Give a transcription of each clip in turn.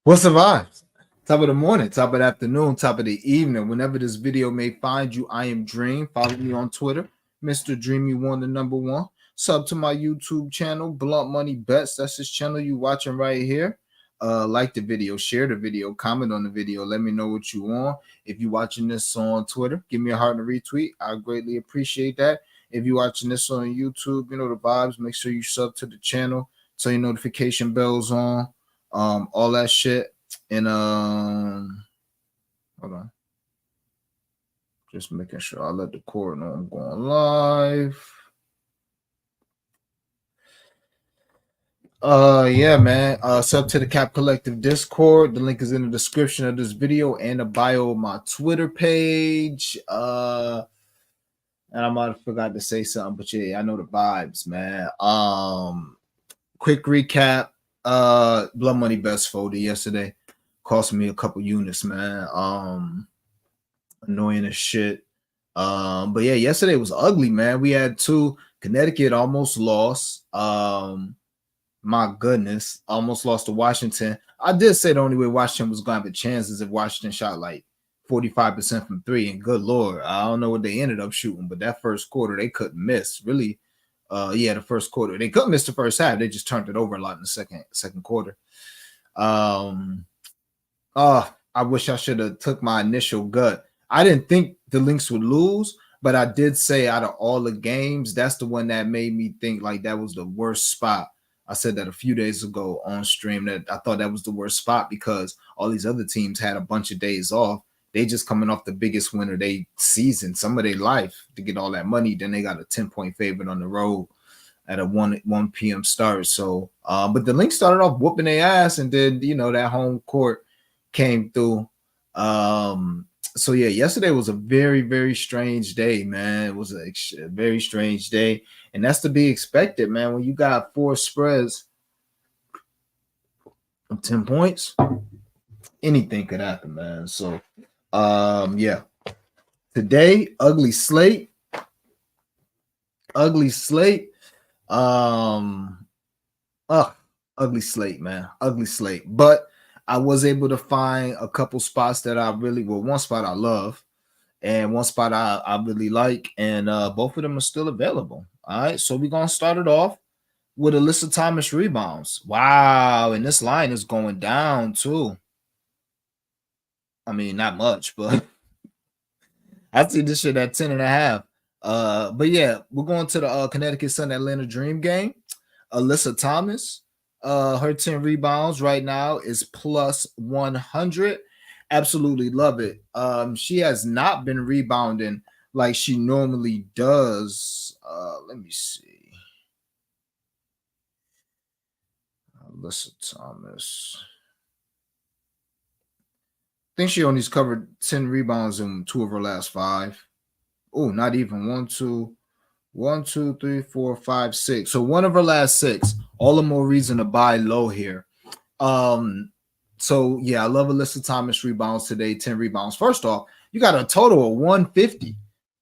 What's the vibes? Top of the morning, top of the afternoon, top of the evening. Whenever this video may find you, I am Dream. Follow me on Twitter, Mr. Dreamy One, the number one. Sub to my YouTube channel, Blunt Money Bets. That's this channel you watching right here. Like the video, share the video, comment on the video. Let me know what you want. If you're watching this on Twitter, give me a heart and a retweet. I greatly appreciate that. If you're watching this on YouTube, you know the vibes. Make sure you sub to the channel, turn your notification bells on, all that shit. And hold on, just making sure I let the cord know I'm going live. Yeah, man. Sub to the Cap Collective Discord. The link is in the description of this video and the bio of my Twitter page. And I might have forgot to say something, but yeah, I know the vibes, man. Quick recap. Blood Money Best folder yesterday. Cost me a couple units, man. Annoying as shit. But yeah, yesterday was ugly, man. We had two. Connecticut almost lost. My goodness, almost lost to Washington. I did say the only way Washington was going to have a chance is if Washington shot like 45% from three. And good Lord, I don't know what they ended up shooting, but that first quarter, they couldn't miss. Really, yeah, the first quarter. They couldn't miss the first half. They just turned it over a lot in the second quarter. I wish I should have took my initial gut. I didn't think the Lynx would lose, but I did say out of all the games, that's the one that made me think like that was the worst spot. I said that a few days ago on stream that I thought that was the worst spot because all these other teams had a bunch of days off. They just coming off the biggest win of their season, some of their life to get all that money. Then they got a 10-point favorite on the road at a 1 p.m. start. So, but the Lynx started off whooping their ass, and then that home court came through. So yeah, yesterday was a very, very strange day, man. It was a very strange day, and that's to be expected, man. When you got 4 spreads of 10 points, anything could happen, man. So yeah, today ugly slate, ugly slate, man, ugly slate, but I was able to find a couple spots that I really, one spot I love and one spot I really like, and both of them are still available. All right, so we're going to start it off with Alyssa Thomas rebounds. Wow, and this line is going down too. I mean, not much, but I see this shit at 10.5. But yeah, we're going to the Connecticut Sun Atlanta Dream game. Alyssa Thomas. Her 10 rebounds right now is plus 100. Absolutely love it. She has not been rebounding like she normally does. Let me see. Alyssa Thomas. I think she only's covered 10 rebounds in 2 of her last 5. Oh, not even 1, 2, 3, 4, 5, 6. So 1 of her last 6. All the more reason to buy low here. So yeah, I love Alyssa Thomas rebounds today. 10 rebounds. First off, you got a total of 150.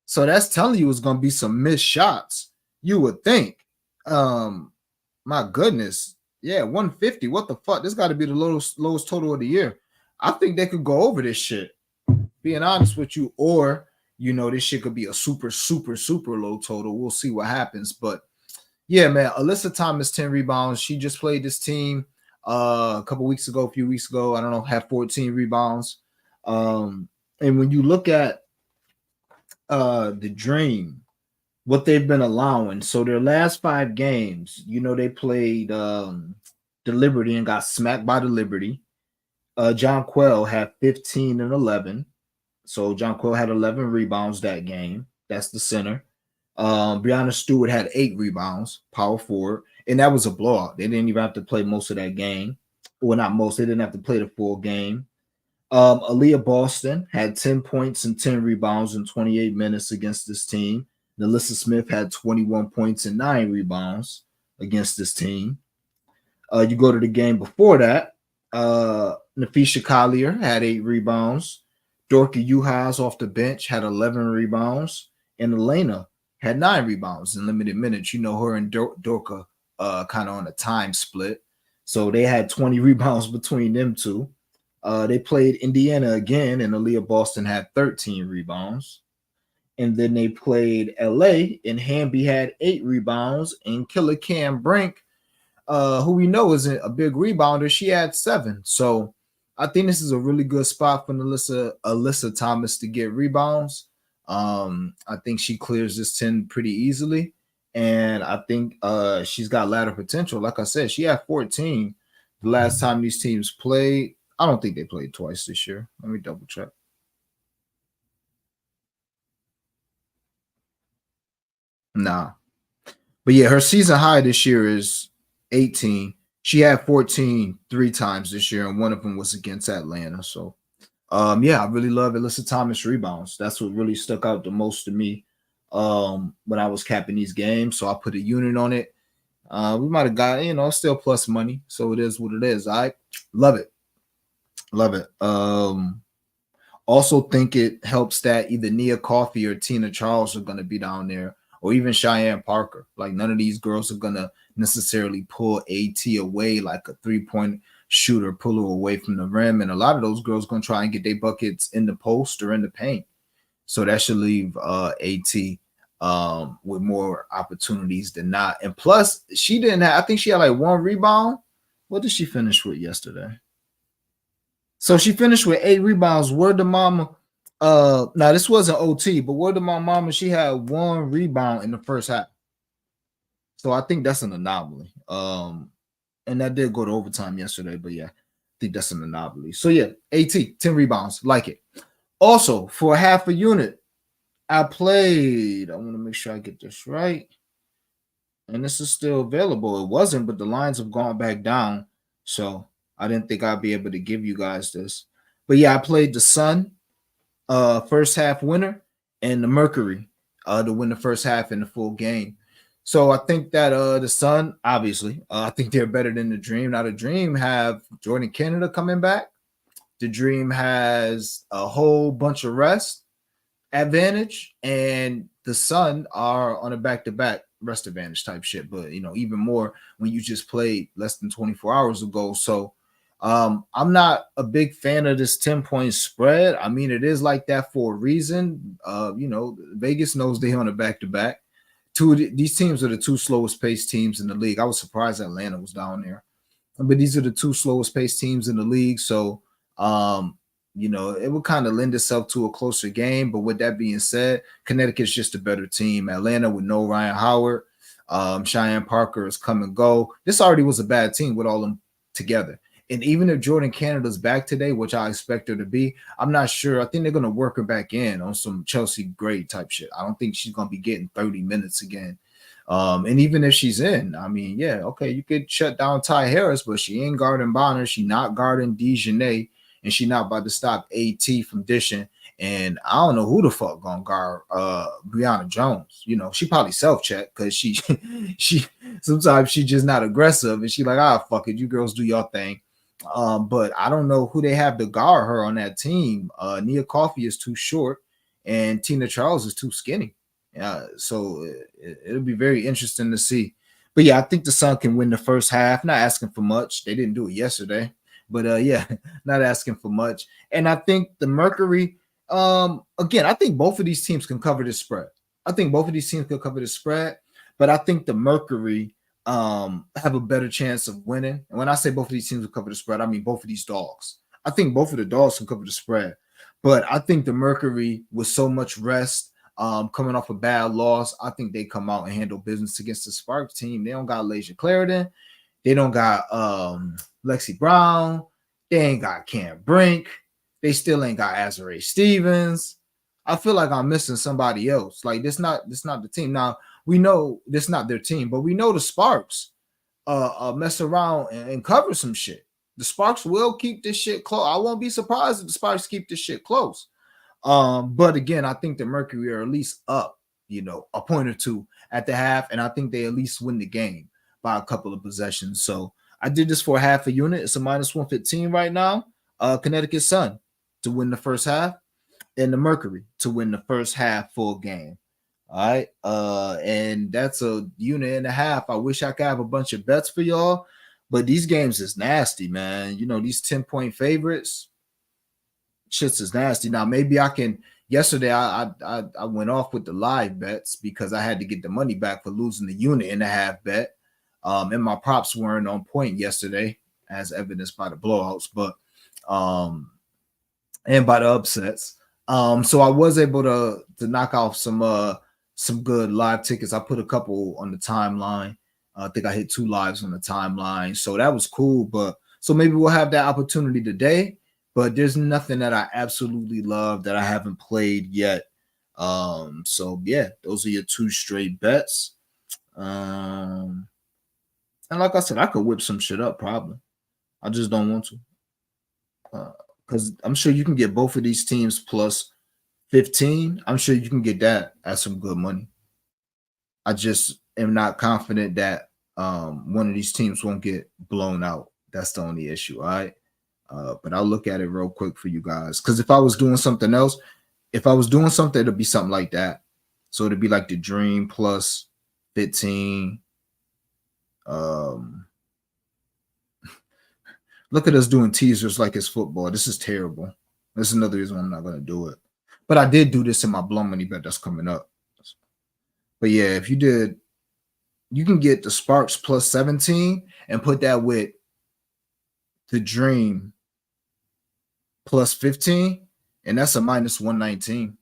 So that's telling you it's gonna be some missed shots. You would think. My goodness. Yeah, 150. What the fuck? This got to be the lowest total of the year. I think they could go over this shit. Being honest with you, or this shit could be a super, super, super low total. We'll see what happens. But yeah, man, Alyssa Thomas, 10 rebounds. She just played this team a few weeks ago. I don't know, had 14 rebounds. And when you look at the Dream, what they've been allowing, so their last 5 games, they played the Liberty and got smacked by the Liberty. John Quell had 15 and 11. So John Quell had 11 rebounds that game. That's the center. Breanna Stewart had 8 rebounds, power forward, and that was a blowout. They didn't even have to play most of that game. Well, not most. They didn't have to play the full game. Aaliyah Boston had 10 points and 10 rebounds in 28 minutes against this team. Alyssa Smith had 21 points and 9 rebounds against this team. You go to the game before that, Nafisha Collier had 8 rebounds. Dorka Juhas off the bench had 11 rebounds. And Elena had 9 rebounds in limited minutes. Her and Dorka kind of on a time split. So they had 20 rebounds between them two. They played Indiana again, and Aaliyah Boston had 13 rebounds. And then they played LA, and Hamby had 8 rebounds, and Killer Cam Brink, who we know isn't a big rebounder, she had 7. So I think this is a really good spot for Alyssa Thomas to get rebounds. I think she clears this 10 pretty easily. And I think she's got ladder potential. Like I said, she had 14 the last time these teams played. I don't think they played twice this year. Let me double check. Nah. But yeah, her season high this year is 18. She had 14 3 times this year, and one of them was against Atlanta. So yeah, I really love Alyssa Thomas rebounds. That's what really stuck out the most to me when I was capping these games. So I put a unit on it. We might have got, still plus money. So it is what it is. I love it. Love it. Also think it helps that either Nia Coffey or Tina Charles are going to be down there, or even Cheyenne Parker. Like none of these girls are going to necessarily pull AT away like a 3-point shooter, pull her away from the rim. And a lot of those girls going to try and get their buckets in the post or in the paint. So that should leave AT with more opportunities than not. And plus, she didn't have, I think she had like 1 rebound. What did she finish with yesterday? So she finished with 8 rebounds. Word to mama. Now this wasn't OT, but word to my mama, she had 1 rebound in the first half. So I think that's an anomaly. And that did go to overtime yesterday, but yeah, I think that's an anomaly. So yeah, AT, 10 rebounds, like it. Also, for half a unit, I want to make sure I get this right. And this is still available. It wasn't, but the lines have gone back down. So I didn't think I'd be able to give you guys this. But yeah, I played the Sun, first half winner, and the Mercury to win the first half in the full game. So I think that the Sun, obviously, I think they're better than the Dream. Now the Dream have Jordan Canada coming back. The Dream has a whole bunch of rest advantage, and the Sun are on a back-to-back rest advantage type shit. But even more when you just played less than 24 hours ago. So I'm not a big fan of this 10-point spread. I mean, it is like that for a reason. Vegas knows they're on a back-to-back. These teams are the 2 slowest paced teams in the league. I was surprised Atlanta was down there, but these are the 2 slowest paced teams in the league. So it would kind of lend itself to a closer game. But with that being said, Connecticut's just a better team. Atlanta with no Ryan Howard, Cheyenne Parker is come and go. This already was a bad team with all them together. And even if Jordan Canada's back today, which I expect her to be, I'm not sure. I think they're going to work her back in on some Chelsea Gray type shit. I don't think she's going to be getting 30 minutes again. And even if she's in, I mean, yeah, okay, you could shut down Ty Harris, but she ain't guarding Bonner. She not guarding DeJournette, and she not about to stop AT from dishing. And I don't know who the fuck gonna guard Brianna Jones. She probably self-check because she sometimes she just not aggressive, and she like, fuck it, you girls do your thing. But I don't know who they have to guard her on that team. Nia Coffey is too short, and Tina Charles is too skinny. So it'll be very interesting to see. But yeah, I think the Sun can win the first half. Not asking for much. They didn't do it yesterday, but yeah, not asking for much. And I think the Mercury, again, I think both of these teams can cover this spread. But I think the Mercury have a better chance of winning. And when I say both of these teams will cover the spread, I mean both of these dogs. I think both of the dogs can cover the spread. But I think the Mercury, with so much rest, coming off a bad loss, I think they come out and handle business against the Sparks team. They don't got Lasia Clarendon. They don't got Lexi Brown. They ain't got Cam Brink. They still ain't got Azare Stevens. I feel like I'm missing somebody else. Like this not the team. Now we know this not their team, but we know the Sparks mess around and cover some shit. The Sparks will keep this shit close. I won't be surprised if the Sparks keep this shit close. But again, I think the Mercury are at least up, a point or two at the half, and I think they at least win the game by a couple of possessions. So I did this for half a unit. It's a -115 right now. Connecticut Sun to win the first half, and the Mercury to win the first half full game. All right. And that's a unit and a half. I wish I could have a bunch of bets for y'all, but these games is nasty, man. These 10-point favorites. shits is nasty. Now maybe I can. Yesterday I went off with the live bets because I had to get the money back for losing the unit and a half bet. And my props weren't on point yesterday, as evidenced by the blowouts, but and by the upsets. So I was able to knock off some good live tickets. I put a couple on the timeline. I think I hit 2 lives on the timeline, so that was cool. But so maybe we'll have that opportunity today. But there's nothing that I absolutely love that I haven't played yet. So yeah, those are your 2 straight bets. And like I said, I could whip some shit up probably. I just don't want to. Because I'm sure you can get both of these teams plus 15. I'm sure you can get that at some good money. I just am not confident that one of these teams won't get blown out. That's the only issue. All right. But I'll look at it real quick for you guys. Because if I was doing something else, it'd be something like that. So it'd be like the Dream plus 15. Look at us doing teasers like it's football. This is terrible. This is another reason I'm not going to do it. But I did do this in my blow money bet that's coming up. But yeah, if you did, you can get the Sparks plus 17 and put that with the Dream plus 15, and that's a minus 119.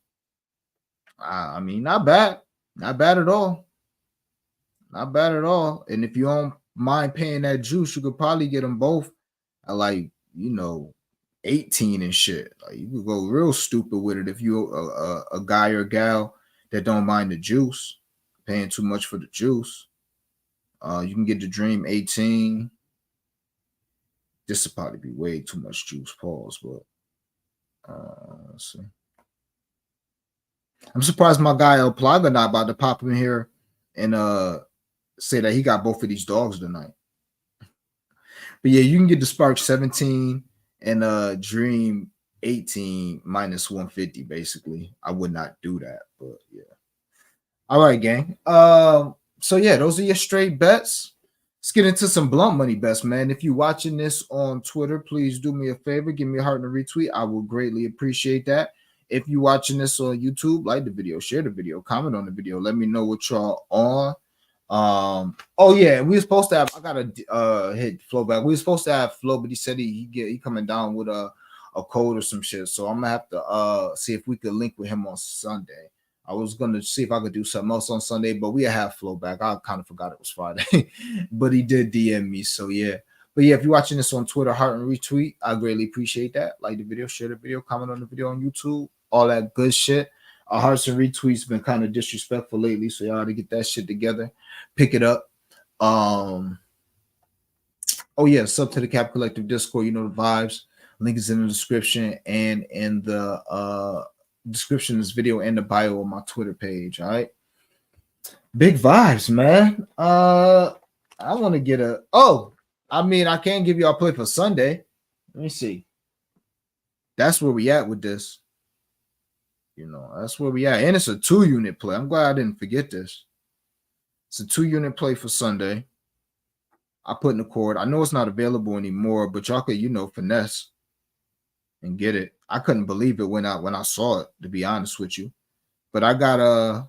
I mean, not bad. Not bad at all. Not bad at all. And if you don't mind paying that juice, you could probably get them both at like, 18 and shit. Like you could go real stupid with it if you're a guy or gal that don't mind the juice, paying too much for the juice. You can get the Dream 18. This would probably be way too much juice, pause, but let's see. I'm surprised my guy El Plaga not about to pop in here and say that he got both of these dogs tonight. But yeah, you can get the Spark 17 and Dream 18 minus 150, basically. I would not do that, but yeah. All right, gang. So yeah, those are your straight bets. Let's get into some blunt money bets, man. If you're watching this on Twitter, please do me a favor. Give me a heart and a retweet. I will greatly appreciate that. If you're watching this on YouTube, like the video, share the video, comment on the video. Let me know what y'all on. Oh yeah, we were supposed to have. I gotta hit Flo back. We were supposed to have Flo, but he said he coming down with a code or some shit. So I'm gonna have to see if we could link with him on Sunday. I was gonna see if I could do something else on Sunday, but we have Flo back. I kind of forgot it was Friday, but he did DM me. So yeah. But yeah, if you're watching this on Twitter, heart and retweet, I greatly appreciate that. Like the video, share the video, comment on the video on YouTube, all that good shit. Our hearts and retweets been kind of disrespectful lately, so y'all to get that shit together, pick it up. Oh yeah, sub to the Cap Collective Discord. You know the vibes. Link is in the description and in the description of this video and the bio on my Twitter page. All right, big vibes, man. I want to get I can't give y'all play for Sunday. Let me see. That's where we at with this. That's where we at. And it's a 2-unit play. I'm glad I didn't forget this. It's a 2-unit play for Sunday. I put in the cord. I know it's not available anymore, but y'all could, finesse and get it. I couldn't believe it when I saw it, to be honest with you. But I got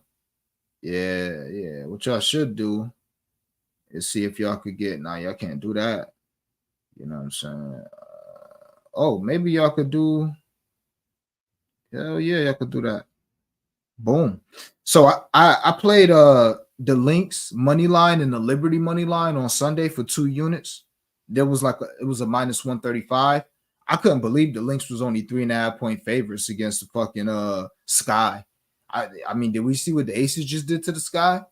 yeah. What y'all should do is see if y'all could get. Nah, y'all can't do that. You know what I'm saying? Maybe y'all could do. Hell yeah, y'all could do that. Boom. So I played the Lynx money line and the Liberty money line on Sunday for 2 units. There was it was a minus 135. I couldn't believe the Lynx was only 3.5 point favorites against the fucking Sky. I mean, did we see what the Aces just did to the Sky?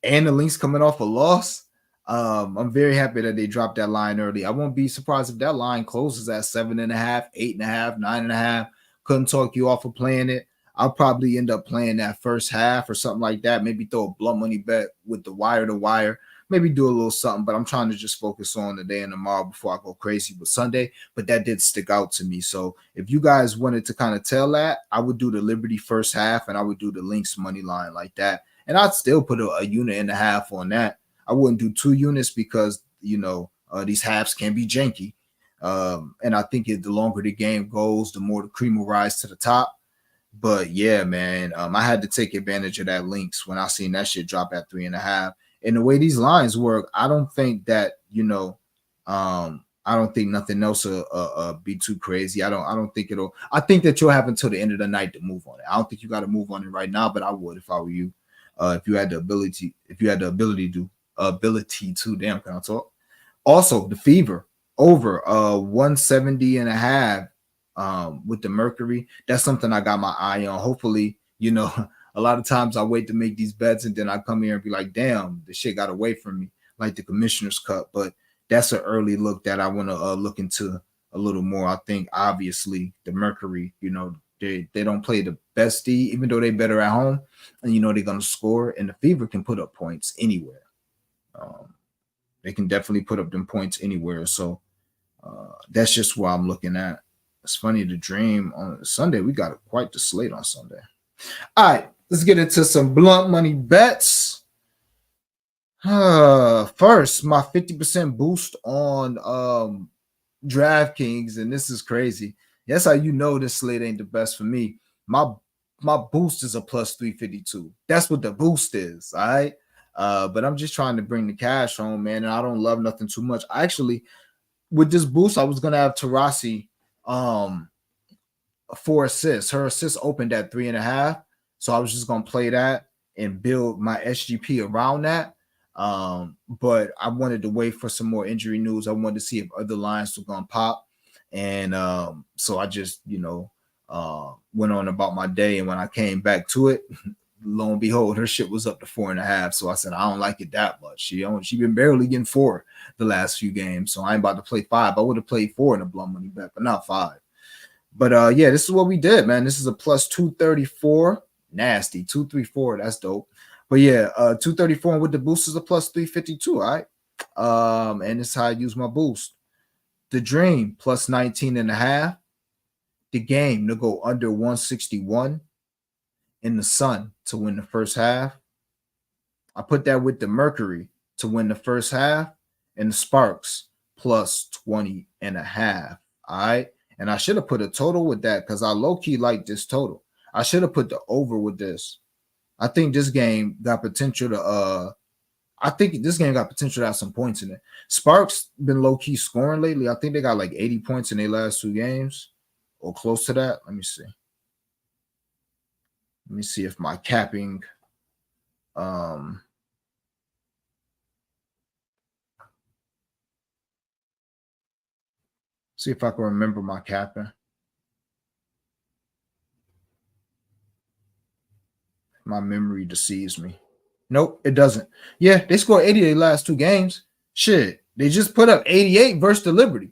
And the Lynx coming off a loss. I'm very happy that they dropped that line early. I won't be surprised if that line closes at 7.5, 8.5, 9.5. Couldn't talk you off of playing it. I'll probably end up playing that first half or something like that. Maybe throw a blunt money bet with the wire to wire. Maybe do a little something, but I'm trying to just focus on today and tomorrow before I go crazy with Sunday. But that did stick out to me. So if you guys wanted to kind of tell that, I would do the Liberty first half and I would do the Lynx money line like that. And I'd still put a unit and a half on that. I wouldn't do 2 units because, these halves can be janky. And I think the longer the game goes, the more the cream will rise to the top. But yeah, man, I had to take advantage of that links when I seen that shit drop at 3.5. And the way these lines work, I don't think that I don't think nothing else will be too crazy. I don't think it'll. I think that you'll have until the end of the night to move on it. I don't think you got to move on it right now, but I would if I were you. If you had the ability to, damn, can I talk? Also, the Fever over 170 and a half with the Mercury. That's something I got my eye on. Hopefully, a lot of times I wait to make these bets and then I come here and be like, damn, the shit got away from me, like the Commissioner's Cup. But that's an early look that I want to look into a little more. I think obviously the Mercury, they don't play the best D, even though they're better at home, and they're gonna score. And the Fever can put up points anywhere. They can definitely put up them points anywhere. So that's just what I'm looking at. It's funny, the Dream on Sunday, we got quite the slate on Sunday. All right, let's get into some blunt money bets. First, my 50% boost on DraftKings, and this is crazy. That's how you know this slate ain't the best for me. My boost is a plus 352. That's what the boost is. All right. But I'm just trying to bring the cash home, man. And I don't love nothing too much. Actually, with this boost, I was gonna have Tarasi 4 assists. Her assist opened at 3.5. So I was just gonna play that and build my SGP around that. But I wanted to wait for some more injury news. I wanted to see if other lines were gonna pop. And so I just, went on about my day. And when I came back to it, lo and behold, her shit was up to 4.5. So I said, I don't like it that much. She been barely getting 4 the last few games. So I ain't about to play 5. I would have played 4 in a blunt money bet, but not 5. But yeah, this is what we did, man. This is a plus 234. Nasty. 234. That's dope. But yeah, 234, and with the boost is a plus 352. All right. And this is how I use my boost. The Dream plus 19.5. The Game to go under 161. In the Sun to win the first half. I put that with the Mercury to win the first half, and the Sparks plus 20.5. All right. And I should have put a total with that because I low-key like this total. I should have put the over with this. I think this game got potential to have some points in it. Sparks been low-key scoring lately. I think they got like 80 points in their last 2 games or close to that. Let me see. Let me see if my capping see if I can remember my capping. My memory deceives me. Nope, it doesn't. Yeah, they scored 80 their last 2 games. Shit, they just put up 88 versus the Liberty.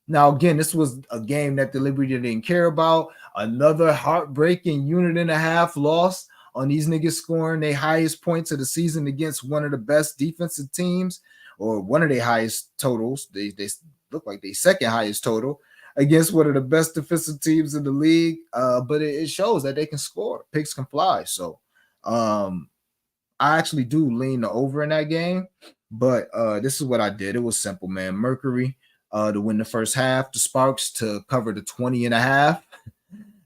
Now, again, this was a game that the Liberty didn't care about. Another heartbreaking 1.5 loss on these niggas scoring their highest points of the season against one of the best defensive teams, or one of their highest totals. They look like they second highest total against one of the best defensive teams in the league. But it shows that they can score. Picks can fly. So I actually do lean the over in that game. But this is what I did. It was simple, man. Mercury to win the first half. The Sparks to cover the 20.5.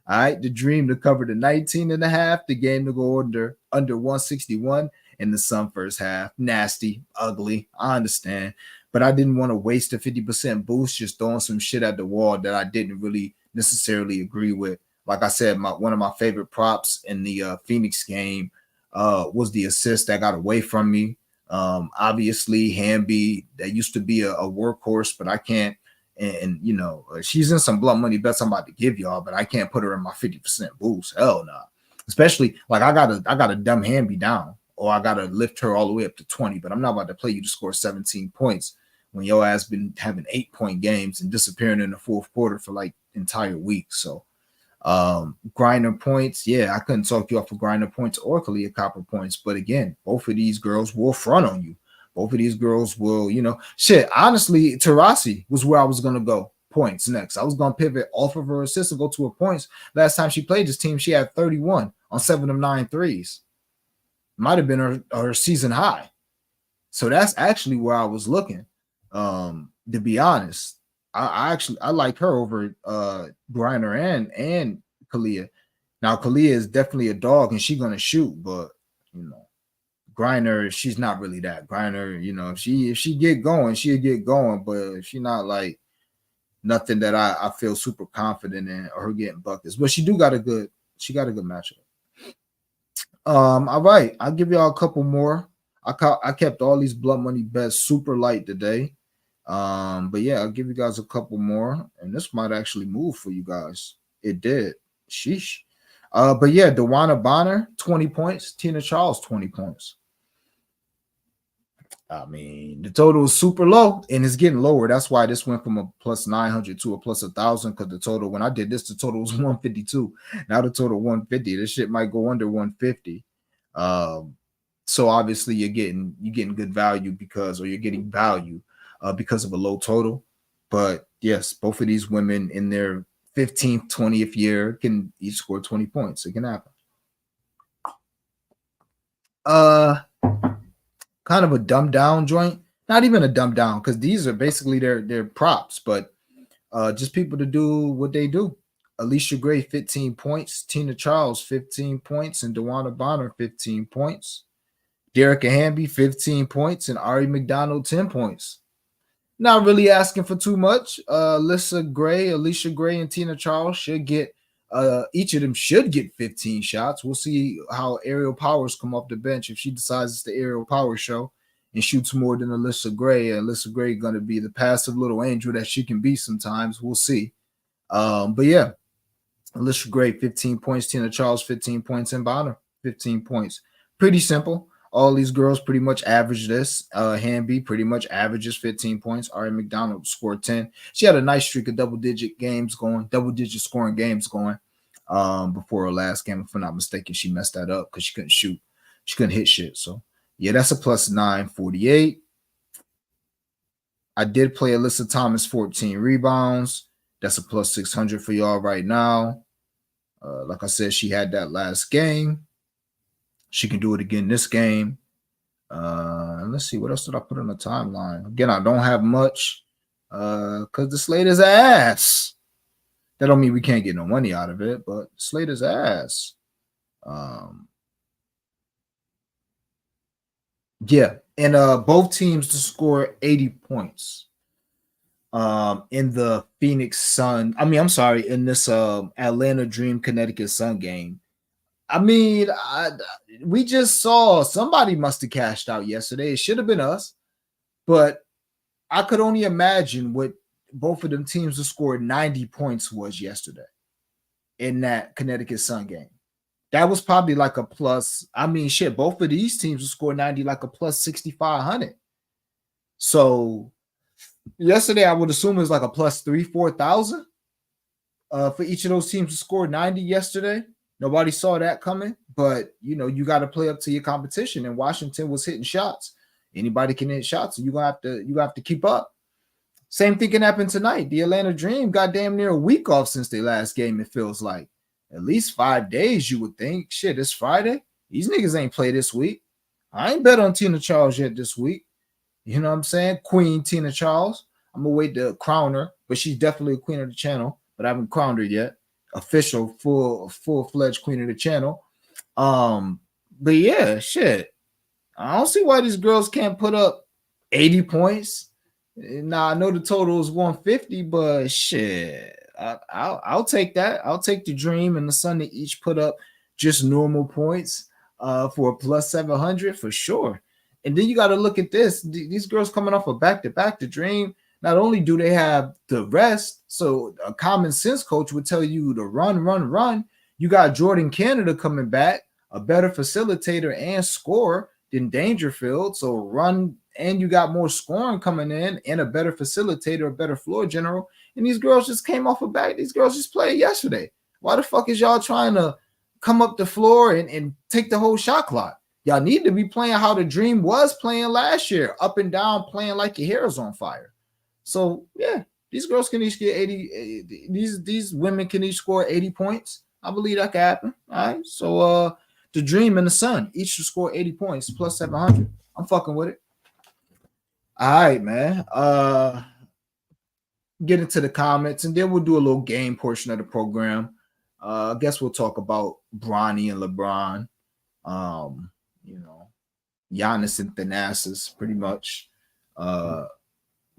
All right, the Dream to cover the 19.5. The Game to go under 161, and the Sun first half. Nasty, ugly. I understand, but I didn't want to waste a 50% boost just throwing some shit at the wall that I didn't really necessarily agree with. Like I said, one of my favorite props in the Phoenix game was the assist that got away from me. Obviously, Hamby, that used to be a workhorse, but I can't. And she's in some blunt money bets I'm about to give y'all, but I can't put her in my 50% boost. Hell no. Nah. Especially like I gotta dumb Hamby down, or I gotta lift her all the way up to 20. But I'm not about to play you to score 17 points when your ass been having 8-point games and disappearing in the fourth quarter for like entire weeks. So grinder points, yeah, I couldn't talk you off of grinder points or Kalia Copper points. But again, both of these girls will front on you. Both of these girls will, shit. Honestly, Tarasi was where I was gonna go points next. I was gonna pivot off of her assist and go to her points. Last time she played this team, she had 31 on 7 of 9 threes. Might have been her season high. So that's actually where I was looking. To be honest, I like her over Griner and Kalia. Now Kalia is definitely a dog and she's gonna shoot, but you know, Griner, she's not really that. Griner, you know, if she get going, she'll get going, but she not like nothing that I feel super confident in or her getting buckets. But she got a good matchup. All right, I'll give y'all a couple more. I kept all these blunt money bets super light today. But yeah, I'll give you guys a couple more, and this might actually move for you guys. It did. Sheesh. But yeah, Dewana Bonner, 20 points, Tina Charles, 20 points. I mean, the total is super low and it's getting lower. That's why this went from a plus 900 to a plus 1,000 because the total, when I did this, the total was 152. Now the total 150. This shit might go under 150. So obviously you're getting good value because of a low total. But yes, both of these women in their 15th, 20th year can each score 20 points. It can happen. Kind of a dumbed down joint. Not even a dumbed down because these are basically their props, but just people to do what they do. Alicia Gray, 15 points. Tina Charles, 15 points. And Dewana Bonner, 15 points. Derrica Hamby, 15 points. And Ari McDonald, 10 points. Not really asking for too much. Alicia Gray, and Tina Charles should get each of them should get 15 shots. We'll see how Aerial Powers come off the bench if she decides it's the Aerial Powers show and shoots more than Alyssa Gray. Alyssa Gray going to be the passive little angel that she can be sometimes. We'll see. But yeah, Alyssa Gray, 15 points. Tina Charles, 15 points. And Bonner, 15 points. Pretty simple. All these girls pretty much average this. Hamby pretty much averages 15 points. Ari McDonald scored 10. She had a nice streak of double-digit scoring games going before her last game. If I'm not mistaken, she messed that up because she couldn't shoot. She couldn't hit shit. So, yeah, that's a plus 948. I did play Alyssa Thomas, 14 rebounds. That's a plus 600 for y'all right now. Like I said, she had that last game. She can do it again this game. Let's see. What else did I put on the timeline? Again, I don't have much because the slate is ass. That don't mean we can't get no money out of it, but the slate is ass. Yeah, and both teams to score 80 points. In the Phoenix Sun. I'm sorry, in this Atlanta Dream Connecticut Sun game. I mean, we just saw somebody must have cashed out yesterday. It should have been us, but I could only imagine what both of them teams who scored 90 points was yesterday in that Connecticut Sun game. That was probably like a plus. I mean, shit, both of these teams who scored 90 like a plus 6,500. So yesterday, I would assume it was like a plus 4,000 for each of those teams who scored 90 yesterday. Nobody saw that coming, but you know, you got to play up to your competition. And Washington was hitting shots. Anybody can hit shots, and you have to keep up. Same thing can happen tonight. The Atlanta Dream got damn near a week off since their last game. It feels like at least 5 days. You would think, shit, it's Friday. These niggas ain't play this week. I ain't bet on Tina Charles yet this week. You know what I'm saying? Queen Tina Charles. I'm gonna wait to crown her, but she's definitely a queen of the channel. But I haven't crowned her yet. Official, full-fledged queen of the channel. But yeah, shit. I don't see why these girls can't put up 80 points. Now I know the total is 150, but shit, I'll take that. I'll take the Dream and the Sun to each put up just normal points for a plus 700 for sure. And then you got to look at this. These girls coming off a back-to-back, the Dream. Not only do they have the rest, so a common sense coach would tell you to run. You got Jordan Canada coming back, a better facilitator and scorer than Dangerfield. So run, and you got more scoring coming in and a better facilitator, a better floor general. And these girls just came off a back. These girls just played yesterday. Why the fuck is y'all trying to come up the floor and take the whole shot clock? Y'all need to be playing how the Dream was playing last year, up and down, playing like your hair is on fire. So yeah, these girls can each get 80. These women can each score 80 points. I believe that can happen. All right. So the Dream and the Sun each should score 80 points plus 700. I'm fucking with it. All right, man. get into the comments, and then we'll do a little game portion of the program. I guess we'll talk about Bronny and LeBron. Um, you know, Giannis and Thanasis, pretty much. But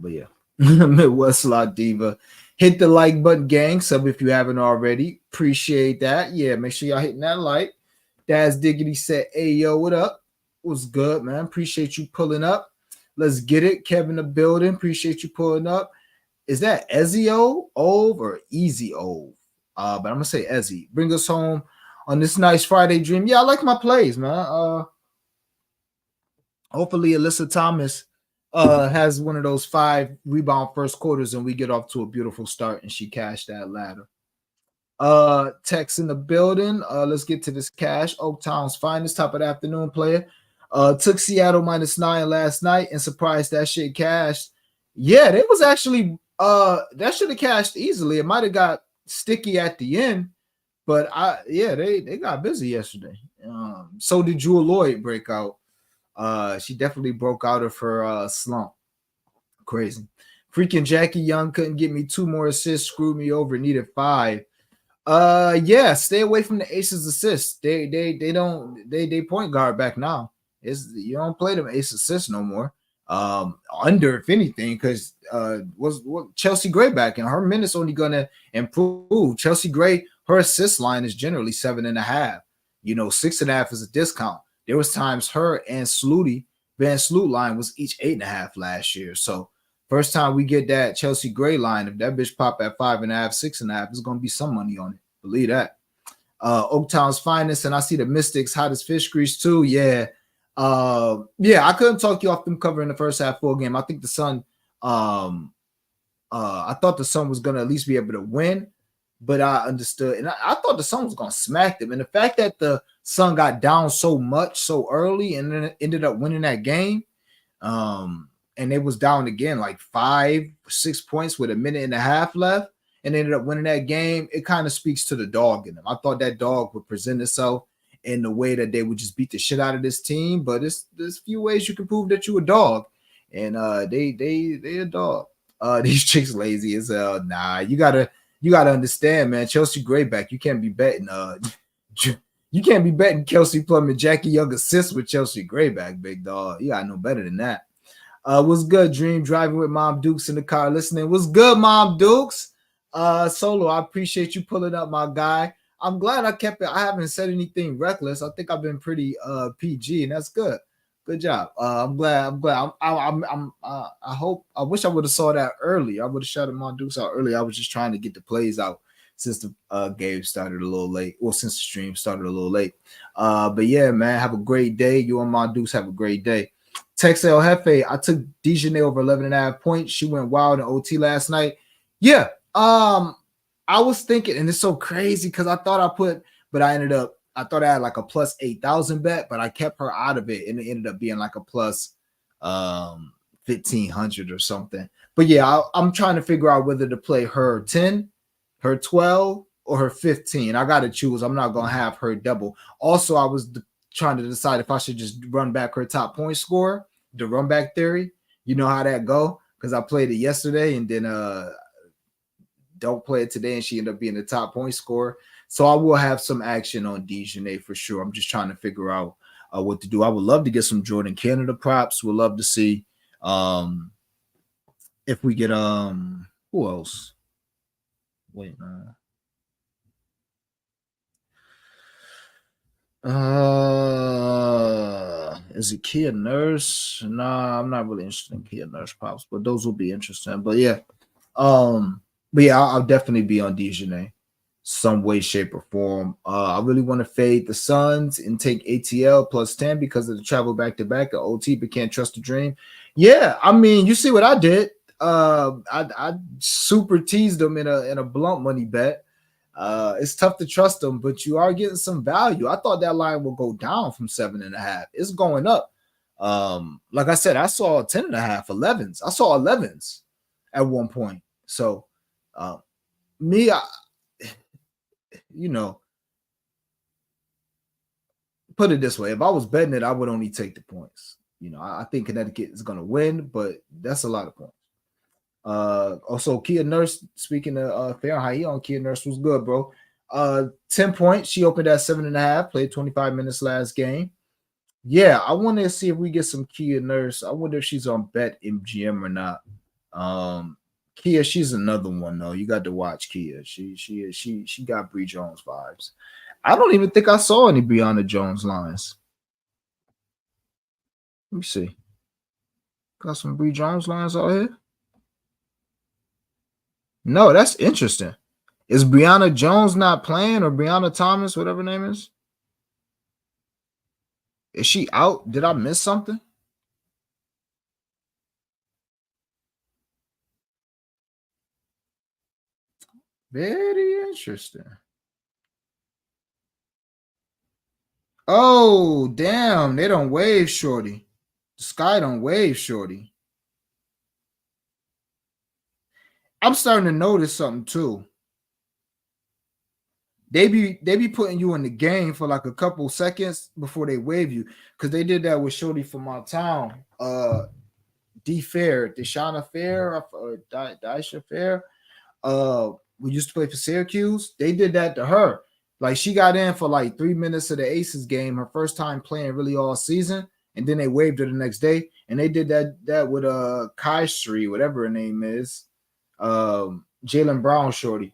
yeah, Midwest La Diva. Hit the like button, gang. Sub if you haven't already. Appreciate that. Yeah, make sure y'all hitting that like. Daz Diggity said, "Hey yo, what up? What's good, man? Appreciate you pulling up. Let's get it. Kevin the building. Appreciate you pulling up. Is that Ezio Ove or Easy Ove? But I'm gonna say Ezzy. Bring us home on this nice Friday dream. Yeah, I like my plays, man. Hopefully Alyssa Thomas has one of those 5 rebound first quarters and we get off to a beautiful start and she cashed that ladder. Tex in the building. Let's get to this cash. Oaktown's finest top of the afternoon player. Took Seattle -9 last night and surprised that shit cashed. Yeah, it was actually that should have cashed easily. It might have got sticky at the end, but they got busy yesterday. So did Jewel Lloyd break out. She definitely broke out of her slump. Crazy. Freaking Jackie Young couldn't get me 2 more assists, screwed me over, needed 5. Yeah, stay away from the Aces assists. They point guard back now. You don't play them ace assists no more. Under if anything, because was Chelsea Gray back and her minutes only gonna improve. Chelsea Gray, her assist line is generally 7.5. 6.5 is a discount. There was times her and Van Sloot line was each 8.5 last year. So first time we get that Chelsea Gray line, if that bitch pop at 5.5, 6.5, there's gonna be some money on it. Believe that. Oaktown's finest, and I see the Mystics hot as fish grease too. Yeah. I couldn't talk you off them covering the first half full game. I think the Sun, I thought the Sun was gonna at least be able to win, but I understood, and I thought the Sun was gonna smack them. And the fact that the Sun got down so much so early and then ended up winning that game, and it was down again like 5-6 points with a minute and a half left, and ended up winning that game. It kind of speaks to the dog in them. I thought that dog would present itself in the way that they would just beat the shit out of this team, but there's few ways you can prove that you a dog, and they a dog. These chicks lazy as hell. Nah, you gotta understand, man. Chelsea Gray back. You can't be betting. You can't be betting Kelsey Plum and Jackie Young assists with Chelsea Gray back, big dog. You gotta know better than that. What's good, Dream? Driving with Mom Dukes in the car, listening. What's good, Mom Dukes? Solo, I appreciate you pulling up, my guy. I'm glad I kept it. I haven't said anything reckless. I think I've been pretty PG, and that's good. Good job. I'm glad. I wish I would have saw that early. I would have shouted my Dukes out early. I was just trying to get the plays out since the game started a little late. Well, since the stream started a little late. But yeah, man, have a great day. You and my Dukes have a great day. Tex El Jefe, I took Dejanay over 11.5 points. She went wild in OT last night. Yeah. I was thinking, and it's so crazy because I thought I thought I had like a plus 8,000 bet, but I kept her out of it, and it ended up being like a plus 1,500 or something. But yeah, I'm trying to figure out whether to play her 10, her 12, or her 15. I got to choose. I'm not gonna have her double. Also, I was trying to decide if I should just run back her top point score, the run back theory. You know how that go? Because I played it yesterday and then don't play it today, and she ended up being the top point scorer. So I will have some action on Dejanay for sure. I'm just trying to figure out what to do. I would love to get some Jordan Canada props. We'll love to see if we get who else? Wait, man. Is it Kia Nurse? Nah, I'm not really interested in Kia Nurse props, but those will be interesting. But yeah, I'll definitely be on Dejanay, some way, shape, or form. I really want to fade the Suns and take ATL plus 10 because of the travel back to back at OT, but can't trust the dream. Yeah, I mean, you see what I did. I super teased them in a blunt money bet. It's tough to trust them, but you are getting some value. I thought that line would go down from 7.5. It's going up. Like I said, I saw 10.5, 11s. I saw 11s at one point. So, put it this way: if I was betting it, I would only take the points. I think Connecticut is going to win, but that's a lot of points. Also Kia Nurse, speaking of Fahrenheit, he on Kia Nurse was good, bro. 10 points. She opened at 7.5, played 25 minutes last game. Yeah, I want to see if we get some Kia Nurse. I wonder if she's on Bet MGM or not. Kia, she's another one though. You got to watch Kia. She got Bree Jones vibes. I don't even think I saw any Brianna Jones lines. Let me see. Got some Bree Jones lines out here. No, that's interesting. Is Brianna Jones not playing, or Brianna Thomas, whatever her name is? Is she out? Did I miss something? Very interesting. Oh, damn. They don't wave Shorty. The Sky don't wave Shorty. I'm starting to notice something too. They be putting you in the game for like a couple seconds before they wave you, because they did that with Shorty from my town. D Fair, Deshauna Fair, or Daisha Fair. We used to play for Syracuse. They did that to her. Like, she got in for like 3 minutes of the Aces game, her first time playing really all season, and then they waved her the next day. And they did that with Kaistri, whatever her name is, Jaylen Brown Shorty.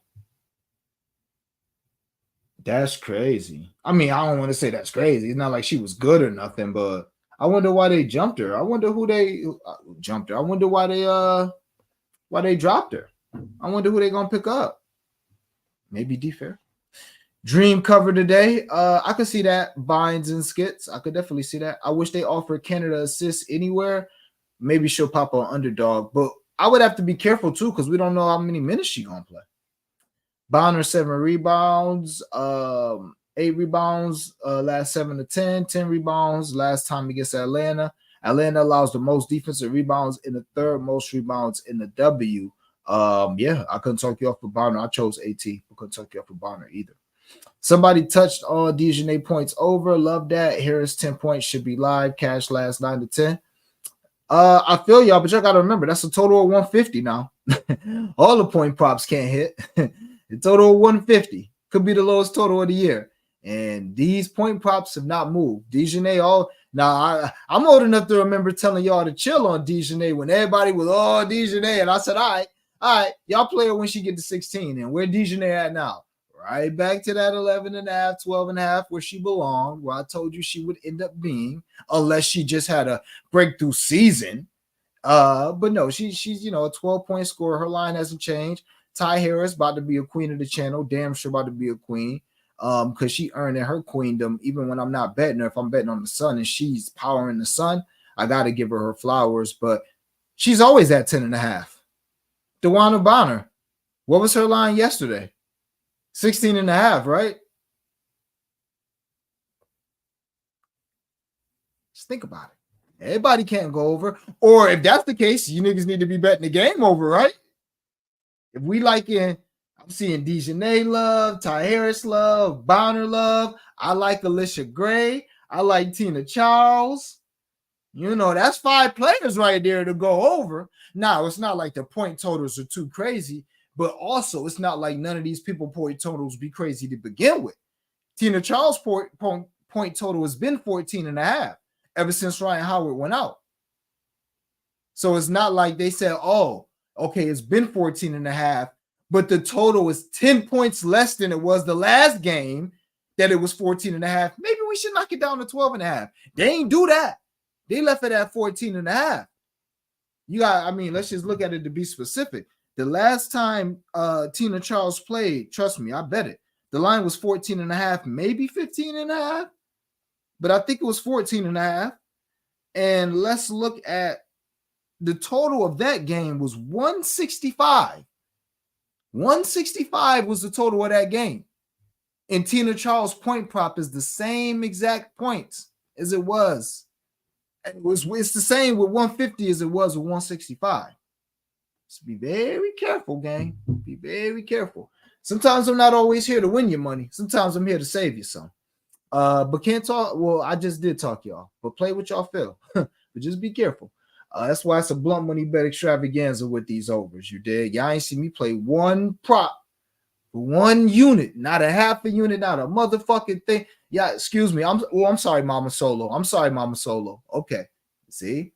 That's crazy. I mean, I don't want to say that's crazy. It's not like she was good or nothing, but I wonder why they jumped her. I wonder who they jumped her. I wonder why they dropped her. I wonder who they gonna pick up. Maybe D-Fair. Dream cover today. I could see that. Binds and skits. I could definitely see that. I wish they offered Canada assists anywhere. Maybe she'll pop on underdog, but I would have to be careful too, because we don't know how many minutes she gonna play. Bonner 7 rebounds, 8 rebounds last 7 to 10, 10 rebounds last time against Atlanta. Atlanta allows the most defensive rebounds and the third most rebounds in the W. Yeah, I couldn't talk you off for Bonner. I chose AT. I couldn't talk you off for Bonner either. Somebody touched on Dejanay points over. Love that. Harris 10 points should be live. Cash last 9 to 10. I feel y'all, but y'all got to remember that's a total of 150 now. All the point props can't hit. The total of 150 could be the lowest total of the year. And these point props have not moved. Dejanay I'm old enough to remember telling y'all to chill on Dejanay when everybody was, oh, Dejanay. And I said, all right, y'all play her when she get to 16. And where Dejanay at now? Right back to that 11.5, 12.5, where she belonged, where I told you she would end up being, unless she just had a breakthrough season. But no, she's a 12-point scorer. Her line hasn't changed. Ty Harris about to be a queen of the channel, damn sure about to be a queen. Because she earned her queendom, even when I'm not betting her. If I'm betting on the Sun and she's powering the Sun, I got to give her flowers. But she's always at 10.5. DeWanna Bonner, what was her line yesterday? 16.5, right? Just think about it. Everybody can't go over. Or if that's the case, you niggas need to be betting the game over, right? If we I'm seeing Dejanay love, Ty Harris love, Bonner love. I like Alicia Gray. I like Tina Charles. That's 5 players right there to go over. Now, it's not like the point totals are too crazy, but also it's not like none of these people point totals be crazy to begin with. Tina Charles' point total has been 14.5 ever since Ryan Howard went out. So it's not like they said, oh, okay, it's been 14.5, but the total is 10 points less than it was the last game that it was 14.5. Maybe we should knock it down to 12.5. They ain't do that. They left it at 14.5. Let's just look at it to be specific. The last time Tina Charles played, trust me, I bet it. The line was 14.5, maybe 15.5, but I think it was 14.5. And let's look at the total of that game was 165. 165 was the total of that game. And Tina Charles' point prop is the same exact points as it was. It's the same with 150 as it was with 165. So be very careful, gang. Be very careful. Sometimes I'm not always here to win your money. Sometimes I'm here to save you some. But can't talk. Well, I just did talk y'all. But play what y'all feel. But just be careful. That's why it's a blunt money bet extravaganza with these overs. You did. Y'all ain't see me play one prop, one unit, not a half a unit, not a motherfucking thing. Yeah, excuse me. I'm sorry, Mama Solo. I'm sorry, Mama Solo. Okay. See?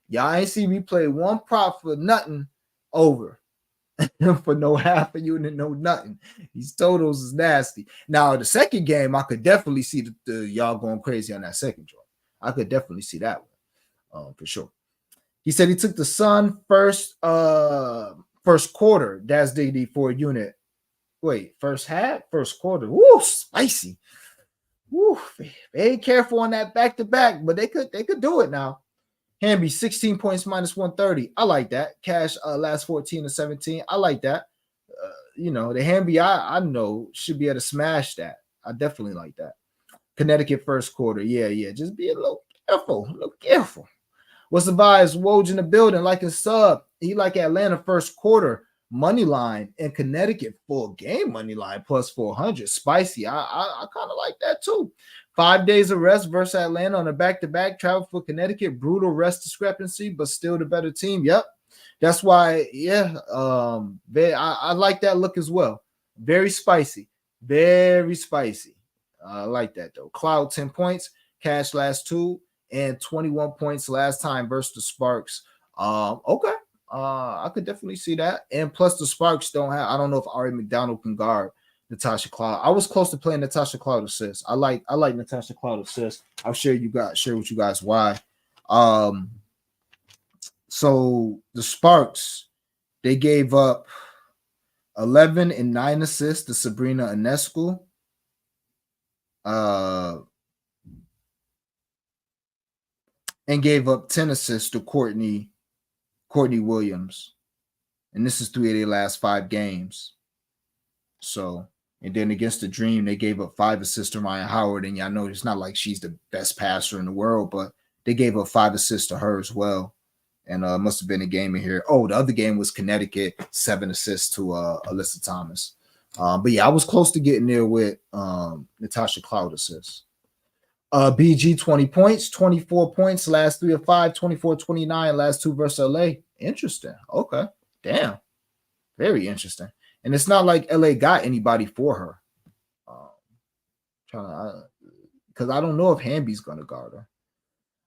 Y'all ain't see me play one prop for nothing over. For no half a unit, no nothing. These totals is nasty. Now, the second game, I could definitely see the y'all going crazy on that second draw. I could definitely see that one, for sure. He said he took the Sun first quarter. That's DD for a unit. Wait, first half, first quarter. Woo, spicy. Woo, very careful on that back to back, but they could do it now. Hamby 16 points minus 130. I like that. Cash last 14 to 17. I like that. The Hamby I know should be able to smash that. I definitely like that. Connecticut first quarter. Yeah. Just be a little careful. What's the vibes? Woj in the building, like a sub. He like Atlanta first quarter money line and Connecticut full game money line plus 400. Spicy. I kind of like that too. 5 days of rest versus Atlanta on a back-to-back. Travel for Connecticut. Brutal rest discrepancy, but still the better team. Yep. That's why, I like that look as well. Very spicy. Very spicy. I like that, though. Cloud, 10 points. Cash last 2. And 21 points last time versus the Sparks. Okay. I could definitely see that. And plus the Sparks don't have, I don't know if Ari McDonald can guard Natasha Cloud. I was close to playing Natasha Cloud assist. I like Natasha Cloud assist. I'll share with you guys why. So the Sparks, they gave up 11 and 9 assists to Sabrina Ionescu. And gave up 10 assists to Courtney Williams. And this is 3 of their last 5 games. So, and then against the Dream, they gave up 5 assists to Ryan Howard. And y'all know it's not like she's the best passer in the world, but they gave up 5 assists to her as well. And must have been a game in here. Oh, the other game was Connecticut, 7 assists to Alyssa Thomas. But yeah, I was close to getting there with Natasha Cloud assists. BG 20 points, 24 points, last 3 of 5, 24-29, last 2 versus LA. Interesting. Okay. Damn. Very interesting. And it's not like LA got anybody for her. Because I don't know if Hamby's going to guard her.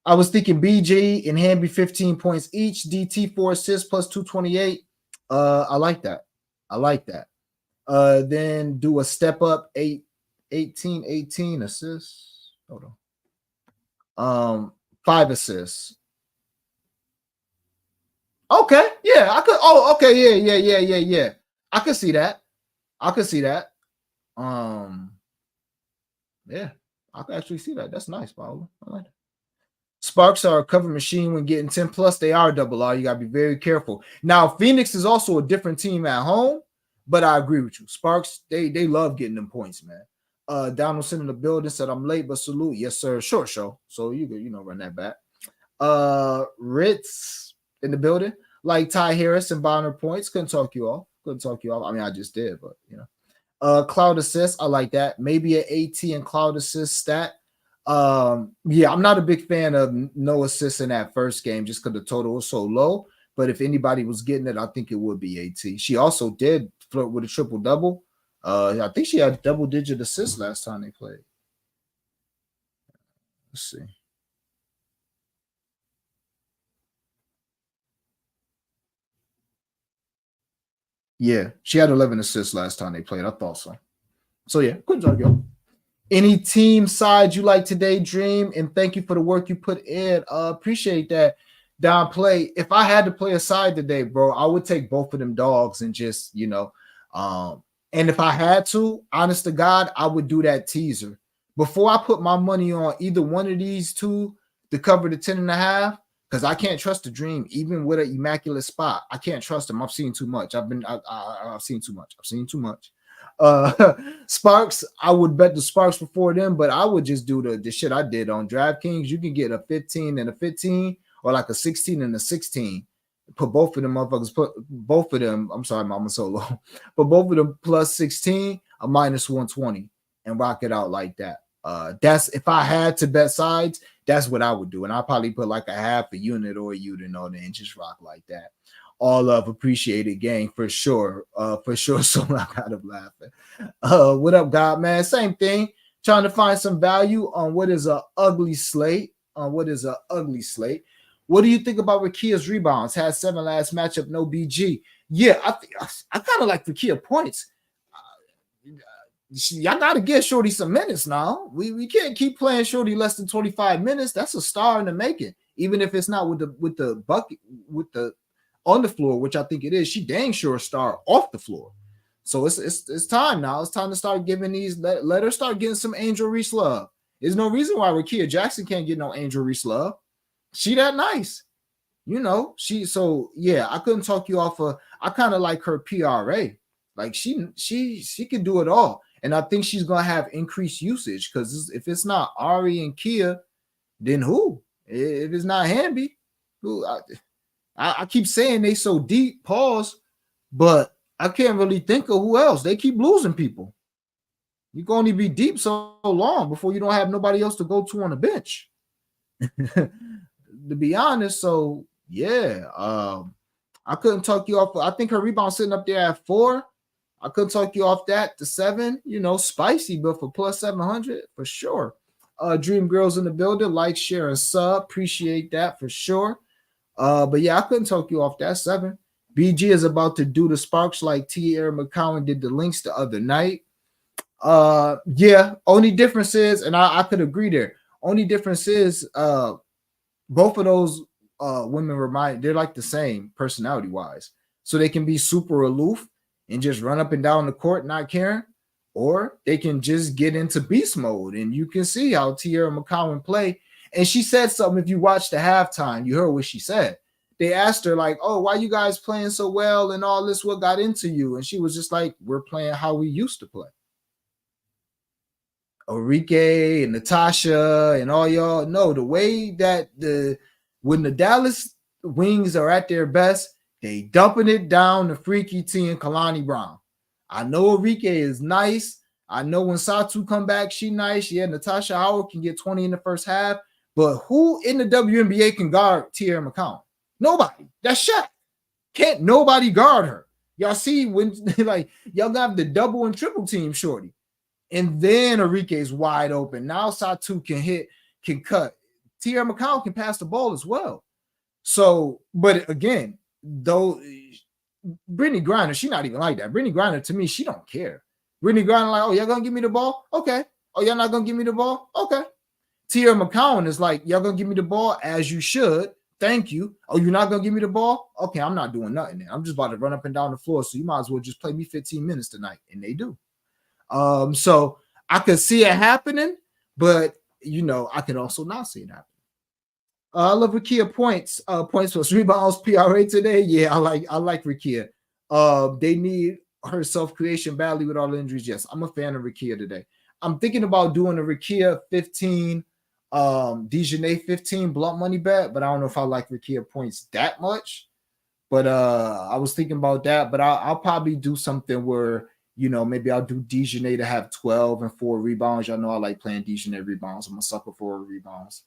I was thinking BG and Hamby 15 points each, DT 4 assists plus 228. I like that. Then do a step up 18 assists. Hold on. 5 assists. Okay, yeah, I could. Oh, okay, yeah. I could see that. Yeah, I could actually see that. That's nice, Paula. I like it. Sparks are a cover machine when getting 10 plus. They are double R. You gotta be very careful. Now, Phoenix is also a different team at home, but I agree with you. Sparks, they love getting them points, man. Donaldson in the building said I'm late, but salute. Yes, sir. Short show. So you could, run that back. Ritz in the building. Like Ty Harris and Bonner points. Couldn't talk you off. I mean, I just did, but Cloud assist. I like that. Maybe an AT and Cloud assist stat. Yeah, I'm not a big fan of no assists in that first game just because the total was so low. But if anybody was getting it, I think it would be AT. She also did flirt with a triple-double. I think she had double-digit assists last time they played. Let's see. Yeah, she had 11 assists last time they played. I thought so. So, yeah, good job, yo. Any team side you like today, Dream? And thank you for the work you put in. Appreciate that, Don Play. If I had to play a side today, bro, I would take both of them dogs and just, and if I had to, honest to God, I would do that teaser. Before I put my money on either one of these two to cover the 10.5, because I can't trust the Dream, even with an immaculate spot. I can't trust him. I've seen too much. I've seen too much. Sparks, I would bet the Sparks before them, but I would just do the shit I did on DraftKings. You can get a 15 and a 15 or like a 16 and a 16. Put both of them motherfuckers, I'm sorry, Mama Solo. Put both of them plus 16, a minus 120, and rock it out like that. That's if I had to bet sides, That's what I would do. And I'll probably put like a half a unit or a unit on it and just rock like that. All love, appreciated gang for sure. For sure. So I got him laughing. What up, God, man? Same thing. Trying to find some value on what is a ugly slate. What is a ugly slate. What do you think about Rakia's rebounds? Had 7 last matchup, no BG. Yeah, I kind of like Rakia points. Y'all got to get Shorty some minutes now. We can't keep playing Shorty less than 25 minutes. That's a star in the making. Even if it's not with the bucket with the on the floor, which I think it is, she dang sure a star off the floor. So it's time now. It's time to start giving these. Let her start getting some Angel Reese love. There's no reason why Rakia Jackson can't get no Angel Reese love. She that nice, you know. So yeah. I couldn't talk you off of. I kind of like her PRA. Like she can do it all, and I think she's gonna have increased usage because if it's not Ari and Kia, then who? If it's not Hamby, who? I keep saying they so deep, pause, but I can't really think of who else. They keep losing people. You can only be deep so long before you don't have nobody else to go to on the bench. To be honest, so yeah, I couldn't talk you off. I think her rebound sitting up there at 4. I couldn't talk you off that to 7. You know, spicy, but for plus 700 for sure. Dream Girls in the building, like, share, and sub. Appreciate that for sure. But yeah, I couldn't talk you off that 7. BG is about to do the sparks like Tierra McCowan did the links the other night. Yeah, only difference is, and I could agree there. Only difference is both of those women they're like the same personality wise. So they can be super aloof and just run up and down the court not caring, or they can just get into beast mode. And you can see how Tierra McCowan play. And she said something, if you watched the halftime, you heard what she said. They asked her, like, oh, why you guys playing so well and all this? What got into you? And she was just like, we're playing how we used to play. Enrique and Natasha and all y'all know the way that when the Dallas Wings are at their best, they dumping it down to Freaky T and Kalani Brown. I know Enrique is nice. I know when Satu come back, she nice. Yeah, Natasha Howard can get 20 in the first half. But who in the WNBA can guard Tierra McCown? Nobody. That's Shaq. Can't nobody guard her. Y'all see when like y'all got the double and triple team shorty. And then Enrique's wide open. Now Satu can cut. Tierra McCown can pass the ball as well. So, but again, though Brittany Griner, she's not even like that. Brittany Griner, to me, she don't care. Brittany Griner, like, oh, y'all gonna give me the ball? Okay. Oh, y'all not gonna give me the ball? Okay. Tierra McCown is like, y'all gonna give me the ball as you should. Thank you. Oh, you're not gonna give me the ball? Okay, I'm not doing nothing. I'm just about to run up and down the floor. So you might as well just play me 15 minutes tonight. And they do. So I could see it happening, but you know, I can also not see it happening. I love Rakia points. Points plus rebounds PRA today. Yeah, I like Rakia. They need her self-creation badly with all the injuries. Yes, I'm a fan of Rakia today. I'm thinking about doing a Rakia 15, Dejanay 15 blunt money bet, but I don't know if I like Rakia points that much. But I was thinking about that, but I'll probably do something where, you know, maybe I'll do Dejanay to have 12 and 4 rebounds. Y'all know I like playing Dejanay rebounds. I'm a sucker for rebounds.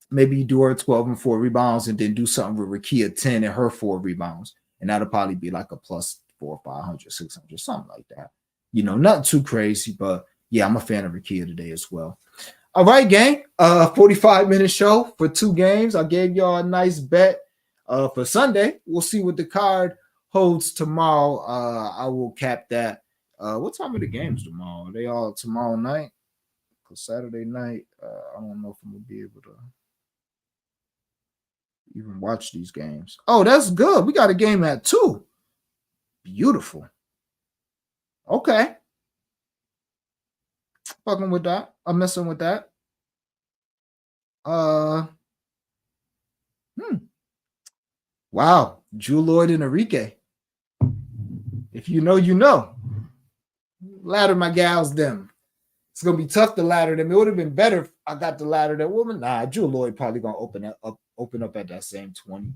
Maybe you do her 12 and 4 rebounds and then do something with Rakia 10 and her 4 rebounds. And that'll probably be like a plus 400, 500, 600, something like that. You know, nothing too crazy, but yeah, I'm a fan of Rakia today as well. All right, gang. 45-minute show for 2 games. I gave y'all a nice bet for Sunday. We'll see what the card holds tomorrow. I will cap that. What time are the games tomorrow? Are they all tomorrow night? Because Saturday night, I don't know if I'm going to be able to even watch these games. Oh, that's good. We got a game at 2. Beautiful. Okay. Fucking with that. I'm messing with that. Wow. Drew Lloyd and Enrique. If you know, you know. Ladder my gals them. It's gonna be tough to ladder them. It would have been better if I got to ladder that woman. Nah, Drew Lloyd probably gonna open up at that same 20.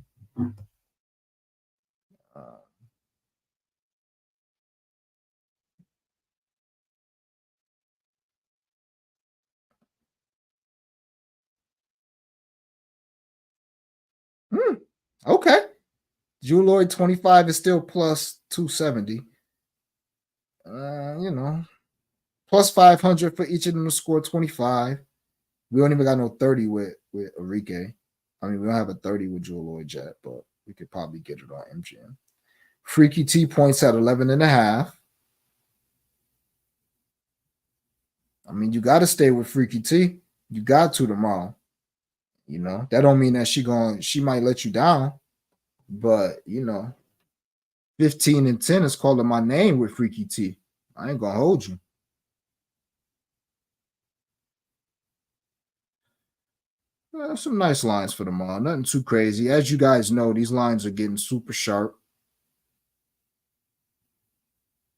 Okay. Jewel Lloyd 25 is still plus 270. Plus 500 for each of them to score 25. We don't even got no 30 with Enrique. I mean, we don't have a 30 with Jewel Lloyd yet, but we could probably get it on MGM. Freaky T points at 11.5. I mean, you got to stay with Freaky T. You got to tomorrow. That don't mean that she might let you down, but 15 and 10 is calling my name with Freaky T. I ain't gonna hold you. Some nice lines for tomorrow. Nothing too crazy. As you guys know, these lines are getting super sharp.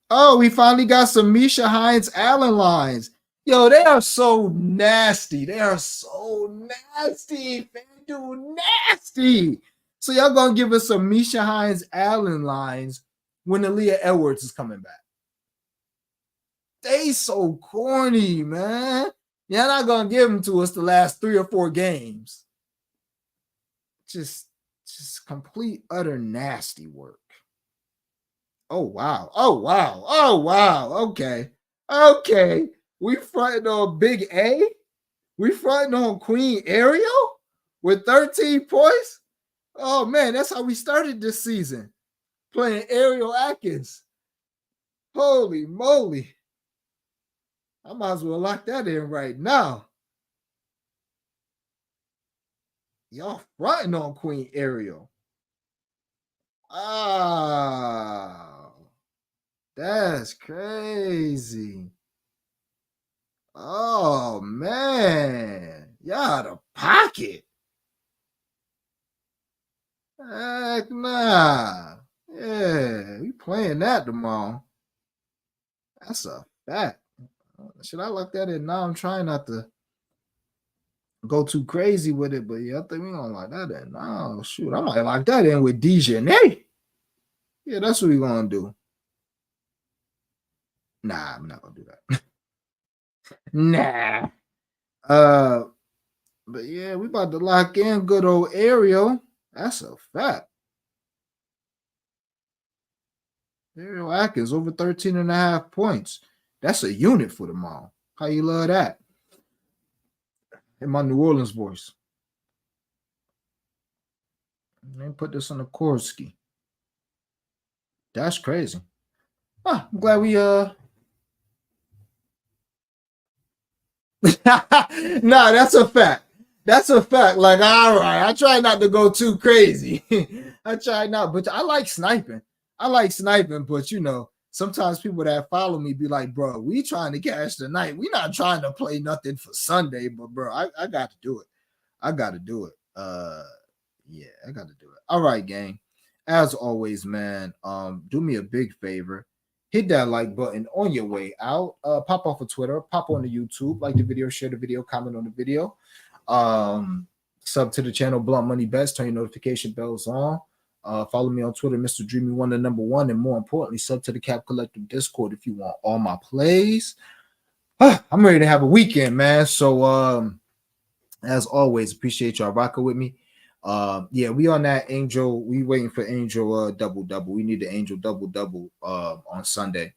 Oh, we finally got some Misha Hines Allen lines. Yo, they are so nasty. They are so nasty. FanDuel nasty. So y'all gonna give us some Misha Hines Allen lines when Aaliyah Edwards is coming back. They so corny, man. You're not gonna give them to us the last 3 or 4 games. Just complete utter nasty work. Oh wow. Okay. We fronting on Big A. We fronting on Queen Ariel with 13 points. Oh man, that's how we started this season, playing Ariel Atkins. Holy moly. I might as well lock that in right now. Y'all fronting on Queen Ariel. That's crazy. Oh man, y'all out of pocket. Heck nah. Yeah, we playing that tomorrow. That's a fact. Should I lock that in now? I'm trying not to go too crazy with it, but yeah, I think we gonna lock that in. Oh shoot, I might lock that in with Dejanay. Yeah, that's what we gonna do. Nah, I'm not gonna do that. Nah. But yeah, we about to lock in good old Ariel. That's a fact. Ariel Atkins over 13.5 points. That's a unit for tomorrow. How you love that? In my New Orleans voice. Let me put this on the Korski. That's crazy. I'm glad we Nah, that's a fact. That's a fact. Like, all right, I try not to go too crazy. I try not, but I like sniping. But sometimes people that follow me be like, bro, we trying to cash tonight. We not trying to play nothing for Sunday, but bro, I got to do it. Yeah, I got to do it. All right, gang. As always, man, do me a big favor. Hit that like button on your way out. Pop off of Twitter, pop on the YouTube, like the video, share the video, comment on the video. Sub to the channel, Blunt Money Bets, turn your notification bells on. Follow me on Twitter, Mr. Dreamy1, the number 1, and more importantly, sub to the Cap Collective Discord if you want all my plays. I'm ready to have a weekend, man. So as always, appreciate y'all rocking with me. Yeah, we on that Angel. We waiting for Angel double. We need the Angel double on Sunday,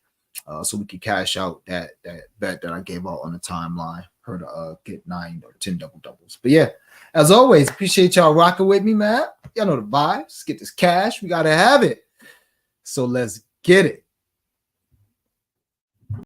so we can cash out that bet that I gave out on the timeline. Her to get 9 or 10 doubles. But yeah, as always, appreciate y'all rocking with me, man. Y'all know the vibes. Let's get this cash. We gotta have it. So let's get it.